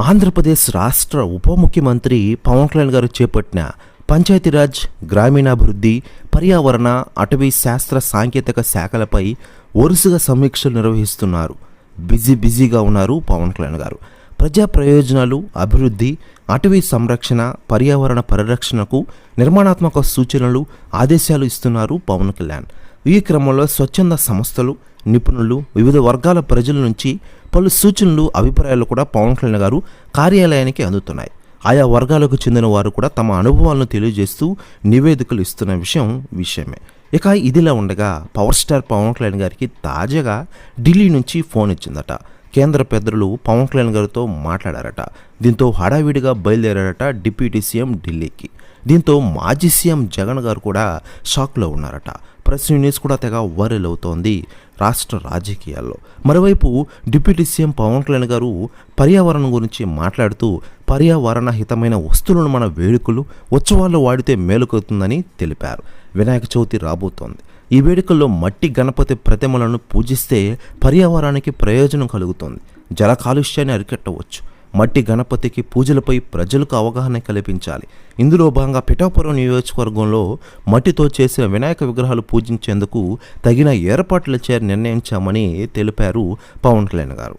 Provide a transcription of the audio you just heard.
ఆంధ్రప్రదేశ్ రాష్ట్ర ఉప ముఖ్యమంత్రి పవన్ కళ్యాణ్ గారు చేపట్టిన పంచాయతీరాజ్, గ్రామీణాభివృద్ధి, పర్యావరణ, అటవీ శాస్త్ర సాంకేతిక శాఖలపై వరుసగా సమీక్షలు నిర్వహిస్తున్నారు. బిజీగా ఉన్నారు పవన్ కళ్యాణ్ గారు. ప్రజా ప్రయోజనాలు, అభివృద్ధి, అటవీ సంరక్షణ, పర్యావరణ పరిరక్షణకు నిర్మాణాత్మక సూచనలు, ఆదేశాలు ఇస్తున్నారు పవన్ కళ్యాణ్. ఈ క్రమంలో స్వచ్ఛంద సంస్థలు, నిపుణులు, వివిధ వర్గాల ప్రజల నుంచి పలు సూచనలు, అభిప్రాయాలు కూడా పవన్ కళ్యాణ్ గారు కార్యాలయానికి అందుతున్నాయి. ఆయా వర్గాలకు చెందిన వారు కూడా తమ అనుభవాలను తెలియజేస్తూ నివేదికలు ఇస్తున్న విషయమే. ఇక ఇదిలా ఉండగా పవర్ స్టార్ పవన్ కళ్యాణ్ గారికి తాజాగా ఢిల్లీ నుంచి ఫోన్ ఇచ్చిందట. కేంద్ర పెద్దలు పవన్ కళ్యాణ్ గారితో మాట్లాడారట. దీంతో హడావిడిగా బయలుదేరారట డిప్యూటీ సీఎం ఢిల్లీకి. దీంతో మాజీ సీఎం జగన్ గారు కూడా షాక్లో ఉన్నారట. ప్రెస్ న్యూస్ కూడా తెగ వైరల్ అవుతోంది రాష్ట్ర రాజకీయాల్లో. మరోవైపు డిప్యూటీ సీఎం పవన్ కళ్యాణ్ గారు పర్యావరణం గురించి మాట్లాడుతూ పర్యావరణ హితమైన వస్తువులను మన వేడుకలు, ఉత్సవాల్లో వాడితే మేలుకొతుందని తెలిపారు. వినాయక చవితి రాబోతోంది. ఈ వేడుకల్లో మట్టి గణపతి ప్రతిమలను పూజిస్తే పర్యావరణానికి ప్రయోజనం కలుగుతుంది. జల కాలుష్యాన్ని అరికట్టవచ్చు. మట్టి గణపతికి పూజలపై ప్రజలకు అవగాహన కల్పించాలి. ఇందులో భాగంగా పిఠాపురం నియోజకవర్గంలో మట్టితో చేసిన వినాయక విగ్రహాలు పూజించేందుకు తగిన ఏర్పాట్లు నిర్ణయించామని తెలిపారు పవన్ కళ్యాణ్ గారు.